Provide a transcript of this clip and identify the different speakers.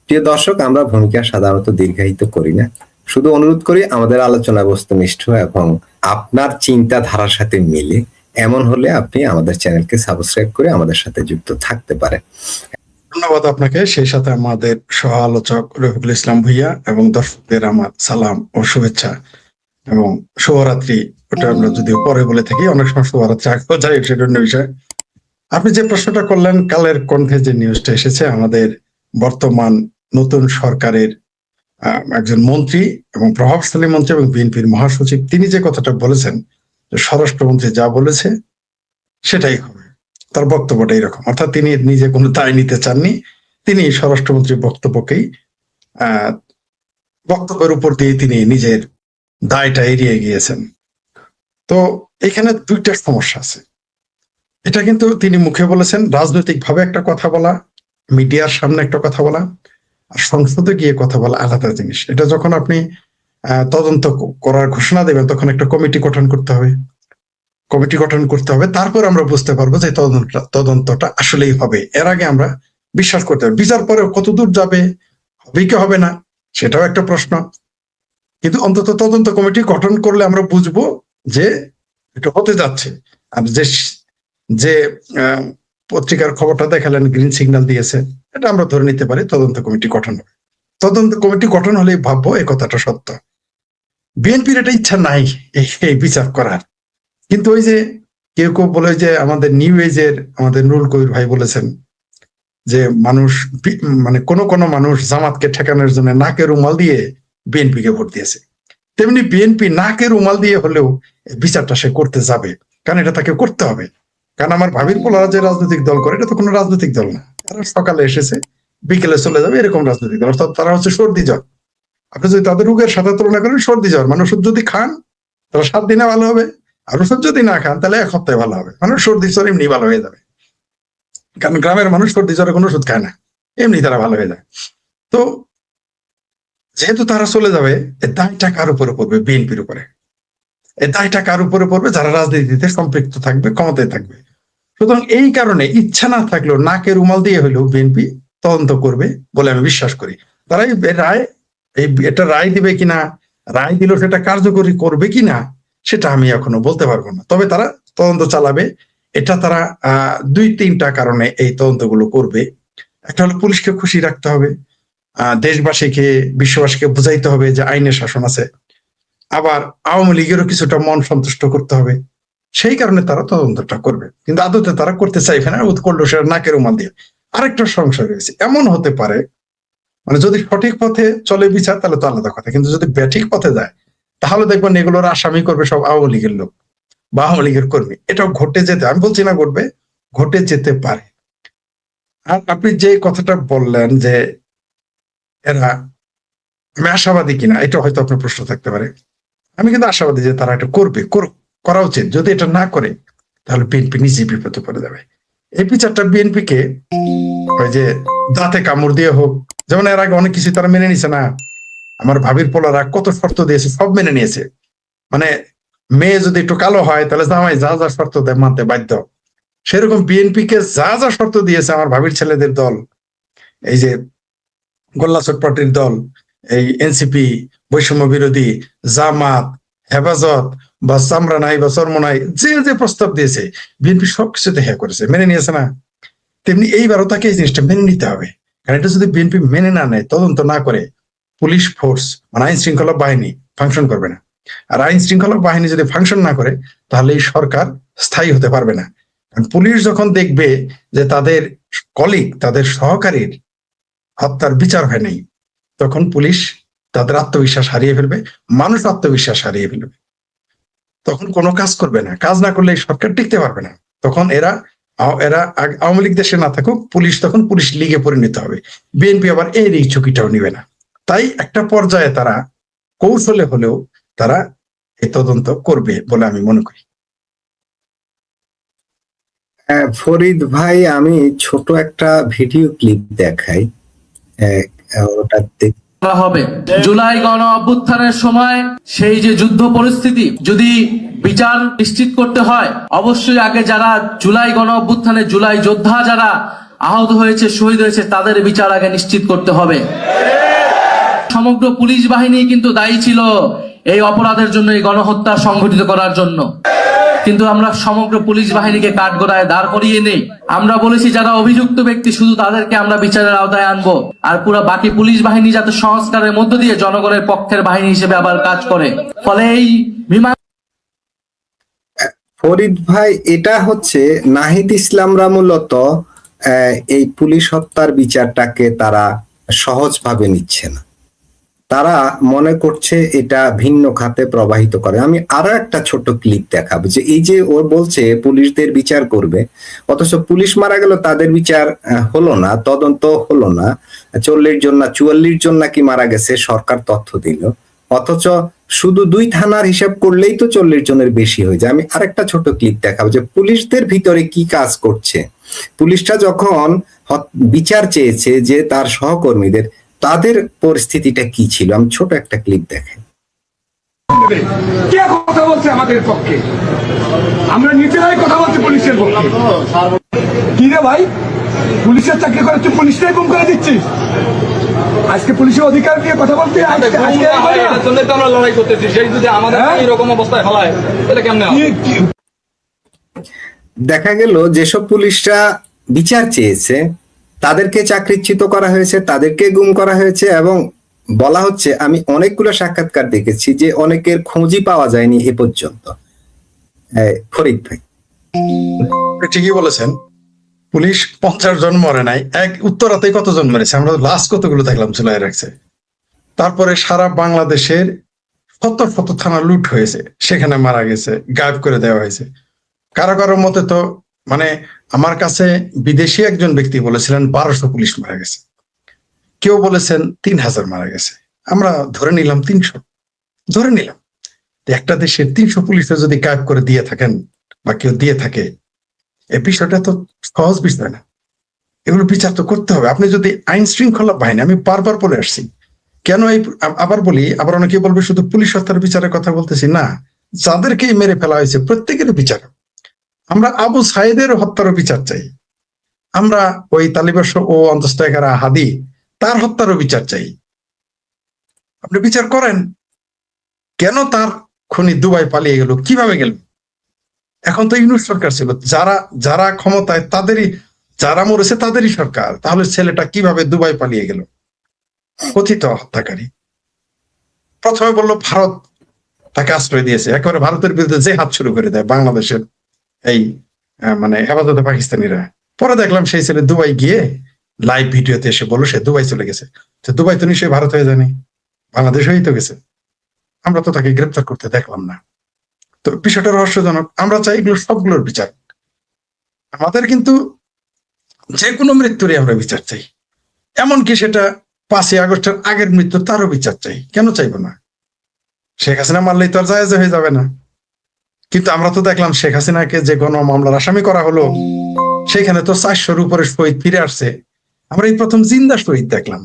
Speaker 1: প্রিয় দর্শক, আমরা ভূমিকা সাধারণত দীর্ঘায়িত করি না, শুধু অনুরোধ করি আমাদের আলোচনা বস্তুনিষ্ঠ এবং আপনার চিন্তাধারার সাথে মিলে। এমন হলে আপনি আমাদের চ্যানেলকে সাবস্ক্রাইব করে আমাদের সাথে যুক্ত থাকতে পারেন।
Speaker 2: ধন্যবাদ আপনাকে, সেই সাথে আমাদের সহ আলোচক রফিকুল ইসলাম ভুইয়া এবং দর্শকদের আমার সালাম ও শুভেচ্ছা এবং শুভরাত্রি। ওটা আমরা যদি পরে বলে থাকি, অনেক সময় শুভরাত্রি আগেও যাই, সেটা অন্য বিষয়। আপনি যে প্রশ্নটা করলেন, কালের কণ্ঠে যে নিউজটা এসেছে, আমাদের বর্তমান নতুন সরকারের একজন মন্ত্রী এবং প্রভাবশালী মন্ত্রী এবং বিএনপির মহাসচিব, তিনি যে কথাটা বলেছেন যে স্বরাষ্ট্রমন্ত্রী যা বলেছে সেটাই হবে, তার বক্তব্যটা এরকম। অর্থাৎ তিনি নিজে কোনো দায় নিতে চাননি, তিনি স্বরাষ্ট্রমন্ত্রীর বক্তব্যকেই বক্তব্যের উপর দিয়ে তিনি নিজের দায়টা এড়িয়ে গিয়েছেন। তো এখানে দুইটা সমস্যা আছে। এটা কিন্তু তিনি মুখে বলেছেন, রাজনৈতিক ভাবে একটা কথা বলা, মিডিয়ার সামনে একটা কথা বলা, আর সংসদে গিয়ে কথা বলা আলাদা জিনিস। এটা যখন আপনি তদন্ত করার ঘোষণা দেবেন, তখন একটা কমিটি গঠন করতে হবে। তারপর আমরা বুঝতে পারবো যে তদন্তটা আসলেই হবে। এর আগে আমরা বিশ্বাস করতে হবে। বিচার পরে কতদূর যাবে, হবে কি হবে না, সেটাও একটা প্রশ্ন। কিন্তু অন্তত তদন্ত কমিটি গঠন করলে আমরা বুঝবো যে এটা হতে যাচ্ছে। আর যে পত্রিকার খবরটা দেখালেন, গ্রিন সিগন্যাল দিয়েছে, এটা আমরা ধরে নিতে পারি তদন্ত কমিটি গঠন হবে। তদন্ত কমিটি গঠন হলেই ভাববো এই কথাটা সত্য। বিএনপির এটা ইচ্ছা নাই এই বিচার করার। কিন্তু ওই যে কেউ কেউ বলে যে আমাদের নিউ এজের আমাদের নুরুল কবির ভাই বলেছেন যে মানুষ, মানে কোন মানুষ জামাতকে ঠেকানোর জন্য নাকে রুমাল দিয়ে বিএনপিকে ভোট দিয়েছে, তেমনি বিএনপি নাকে রুমাল দিয়ে হলেও বিচারটা সে করতে যাবে, কারণ এটা তাকে করতে হবে। কারণ আমার ভাবির পোলারা যে রাজনৈতিক দল করে, এটা তো কোনো রাজনৈতিক দল না। তারা সকালে এসেছে, বিকেলে চলে যাবে, এরকম রাজনৈতিক দল। অর্থাৎ তারা হচ্ছে সর্দি জ্বর। আপনি যদি তাদের রোগের সাথে তুলনা করেন, সর্দি জ্বর মানে ওষুধ যদি খান তাহলে 7 দিনে ভালো হবে, আর ওষুধ যদি না খান তাহলে 1 সপ্তাহে ভালো হবে। মানে সর্দি জ্বর এমনি ভালো হয়ে যাবে, কারণ গ্রামের মানুষ সর্দি জ্বরে কোনো ওষুধ খায় না, এমনি তারা ভালো হয়ে যায়। তো যেহেতু তারা চলে যাবে, এই দায়টা কার উপরে পড়বে? বিএনপির উপরে। এই দায়টা কার উপরে পড়বে? যারা রাজনীতিতে সম্পৃক্ত থাকবে, ক্ষমতায় থাকবে। সুতরাং এই কারণে ইচ্ছা না থাকলেও নাকে রুমাল দিয়ে হলেও বিএনপি তদন্ত করবে বলে আমি বিশ্বাস করি। তারা এটা রায় দিবে কিনা, রায় দিল সেটা কার্যকরী করবে কিনা, সেটা আমি এখনো বলতে পারবো না। তবে তারা তদন্ত চালাবে। এটা তারা 2-3টা কারণে এই তদন্তগুলো করবে। একটা হলো পুলিশকে খুশি রাখতে হবে, দেশবাসীকে, বিশ্ববাসীকে বুঝাইতে হবে যে আইনের শাসন আছে। আবার আওয়ামী লীগেরও কিছুটা মন সন্তুষ্ট করতে হবে। সেই কারণে তারা তদন্তটা করবে, কিন্তু আদতে তারা করতে চাইবে না, করলো সেটা নাকের রুমাল দিয়ে। আরেকটা সংশয় রয়েছে, এমন হতে পারে, মানে যদি সঠিক পথে চলে বিচার তাহলে তো আলাদা কথা, কিন্তু যদি ব্যাঠিক পথে যায় তাহলে দেখবেন এগুলোর আসামি করবে সব আওয়ামী লীগের লোক বা আওয়ামী লীগের কর্মী। এটাও ঘটে যেতে, আমি বলছি না ঘটবে, ঘটে যেতে পারে। আর আপনি যে কথাটা বললেন যে এরা, আমি আশাবাদী কিনা, এটা হয়তো আপনার প্রশ্ন থাকতে পারে। আমি কিন্তু আশাবাদী যে তারা এটা করবে, করা উচিত। যদি এটা না করে তাহলে বিএনপি নিজেই বিপদে পড়ে যাবে। এই বিচারটা বিএনপি কে ওই যে দাঁতে কামড় দিয়ে হোক, যেমন এর আগে অনেক কিছু তারা মেনে নিছে না। আমার ভাবির পোলারা কত শর্ত দিয়েছে, সব মেনে নিয়েছে। মানে মেয়ে যদি একটু কালো হয় তাহলে জামাই যা যা শর্ত দেয় মানতে বাধ্য। সেরকম বিএনপি কে যা যা শর্ত দিয়েছে আমার ভাবির ছেলেদের দল, এই যে গোল্লা চটপাটির দল, এই এনসিপি, বৈষম্য বিরোধী, জামাত, হেফাজত বা চামড়া নাই বা চর্ম নাই, যে যে প্রস্তাব দিয়েছে বিএনপি সবকিছুতে হ্যাঁ করেছে, মেনে নিয়েছে না। তেমনি এইবারও তাকে এই জিনিসটা মেনে নিতে হবে। কারণ এটা যদি বিএনপি মেনে না নেয়, তদন্ত না করে, পুলিশ ফোর্স মানে আইন শৃঙ্খলা বাহিনী ফাংশন করবে না। আর আইন শৃঙ্খলা বাহিনী যদি ফাংশন না করে তাহলে এই সরকার স্থায়ী হতে পারবে না। কারণ পুলিশ যখন দেখবে যে তাদের কলিগ, তাদের সহকারীর হত্যার বিচার হয় নাই, তখন পুলিশ তাদের আত্মবিশ্বাস হারিয়ে ফেলবে, মানুষ আত্মবিশ্বাস হারিয়ে ফেলবে, তখন কোনো কাজ করবে না। কাজ না করলে এই সরকার টিকতে পারবে না। তখন এরা আওয়ামী লীগ দেশে না থাকুক, পুলিশ তখন পুলিশ লীগে পরিণত হবে। বিএনপি আবার এর এই ঝুঁকিটাও নিবে না। তাই একটা পর্যায়ে তারা কৌশলে হলেও তারা এই তদন্ত করবে বলে আমি মনে করি।
Speaker 1: ফরিদ ভাই, আমি ছোট একটা ভিডিও ক্লিপ দেখাই, ওটা
Speaker 3: হবে। জুলাই গণ অভ্যুত্থানের সময় সেই যে যুদ্ধ পরিস্থিতি, যদি বিচার নিশ্চিত করতে হয়, অবশ্যই আগে যারা জুলাই গণ অভ্যুত্থানে জুলাই যোদ্ধা যারা আহত হয়েছে, শহীদ হয়েছে, তাদের বিচার আগে নিশ্চিত করতে হবে। সমগ্র পুলিশ বাহিনী কিন্তু দায়ী ছিল এই অপরাধের জন্য, এই গণহত্যা সংঘটিত করার জন্য। কিন্তু আমরা সমগ্র পুলিশ বাহিনীকে কাঠগড়ায় দাঁড় করিয়ে নেই। আমরা বলেছি যারা অভিযুক্ত ব্যক্তি শুধু তাদেরকে আমরা বিচারের আওতায় আনবো, আর পুরো বাকি পুলিশ বাহিনী যাতে সংস্কারের মধ্য দিয়ে জনগণের পক্ষের বাহিনী হিসেবে আবার কাজ করে। ফলে এই
Speaker 1: ফরিদ ভাই, এটা হচ্ছে নাহিদ ইসলামরা মূলত এই পুলিশ হত্যার বিচারটাকে তারা সহজভাবে নিচ্ছে না। তারা মনে করছে এটা ভিন্ন খাতে প্রবাহিত করে। আমি আরো একটা ছোট ক্লিপ দেখাবো, যে এই যে ও বলছে পুলিশদের বিচার করবে, অথচ পুলিশ মারা গেল তাদের বিচার হলো না, তদন্ত হলো না। 40 জন না 44 জন নাকি মারা গেছে, সরকার তথ্য দিল, অথচ শুধু 2 থানার হিসাব করলেই তো 40 জনের বেশি হয়ে যায়। আমি আরেকটা ছোট ক্লিপ দেখাবো যে পুলিশদের ভিতরে কি কাজ করছে। পুলিশটা যখন বিচার চেয়েছে যে তার সহকর্মীদের, তাদের পরিস্থিতিটা কি ছিল, আমি ছোট একটা ক্লিপ দেখাই।
Speaker 4: কে কথা বলছে আমাদের পক্ষে? আমরা নিজেরাই কথা বলছি পুলিশের পক্ষে। কি রে ভাই, পুলিশের চাকরি করে তুই পুলিশটাই গুম করে দিচ্ছিস? আজকে পুলিশের অধিকার নিয়ে কথা বলতে
Speaker 5: এটার জন্য তো আমরা লড়াই করতেছি। সেই যদি আমাদের এরকম অবস্থায় ফলায় তাহলে কেমনে হবে?
Speaker 1: দেখা গেল যেসব পুলিশরা বিচার চেয়েছে তাদেরকে চাকরিচ্যুত করা হয়েছে, তাদেরকে গুম করা হয়েছে, এবং বলা হচ্ছে, আমি অনেকগুলো সাক্ষাৎকার দেখেছি যে অনেকের খোঁজই পাওয়া যায়নি এ পর্যন্ত। ফরিদ ভাই,
Speaker 2: ঠিকই বলেছেন, পুলিশ 50 জন মরে নাই, এক উত্তরাতেই কতজন মরেছে আমরা লাস্ট কতগুলো দেখলাম ঝুলাই রাখছে। তারপরে সারা বাংলাদেশের শত শত থানা লুট হয়েছে, সেখানে মারা গেছে, গায়েব করে দেওয়া হয়েছে। কারো কারো মতে তো মানে আমার কাছে বিদেশি একজন ব্যক্তি বলেছিলেন 1200 পুলিশ মারা গেছে, কেউ বলেছেন 3000 মারা গেছে। আমরা ধরে নিলাম 300, ধরে নিলাম। একটা দেশের 300 পুলিশে যদি গায়েব করে দিয়ে থাকেন বা কেউ দিয়ে থাকে, এই বিষয়টা তো সহজ বিষয় না। এগুলো বিচার তো করতে হবে। আপনি যদি আইন শৃঙ্খলা বাহিনী, আমি বারবার বলে আসছি, কেন এই আবার বলি, আবার অনেকে বলবে শুধু পুলিশ হত্যার বিচারের কথা বলতেছি না, যাদেরকেই মেরে ফেলা হয়েছে প্রত্যেকের বিচার। আমরা আবু সাইদের হত্যারও বিচার চাই, আমরা ওই তালিবাস ও অন্তঃস্থকারা হাদি তার হত্যারও বিচার চাই। আপনি বিচার করেন, কেন তার খুনি দুবাই পালিয়ে গেল, কিভাবে গেল? এখন তো ইউনূস সরকার ছিল, যারা যারা ক্ষমতায় তাদেরই, যারা মরেছে তাদেরই সরকার, তাহলে ছেলেটা কিভাবে দুবাই পালিয়ে গেল? কথিত হত্যাকারী প্রথমে বললো ভারত তাকে আশ্রয় দিয়েছে, একেবারে ভারতের বিরুদ্ধে যে হাত শুরু করে দেয় বাংলাদেশের এই মানে হেফাজতে পাকিস্তানিরা। পরে দেখলাম সেই ছেলে দুবাই গিয়ে লাইভ ভিডিওতে এসে বললো সে দুবাই চলে গেছে। তো দুবাই তো নিশ্চয়ই ভারত হয়ে যায়নি, বাংলাদেশ হয়েই তো গেছে। আমরা তো তাকে গ্রেপ্তার করতে দেখলাম না। তো বিষয়টা রহস্যজনক। আমরা চাই এগুলো সবগুলোর বিচার। আমাদের কিন্তু যে কোনো মৃত্যুরই আমরা বিচার চাই, এমনকি সেটা 5ই আগস্টের আগের মৃত্যু, তারও বিচার চাই। কেন চাইবো না? শেখ হাসিনা মারলেই তো আর জায়েজ হয়ে যাবে না। কিন্তু আমরা তো দেখলাম শেখ হাসিনাকে যে গণ মামলার আসামি করা হলো, সেখানে তো 400-র উপরে শহীদ ফিরে আসছে। আমরা এই প্রথম জিন্দা শহীদ দেখলাম।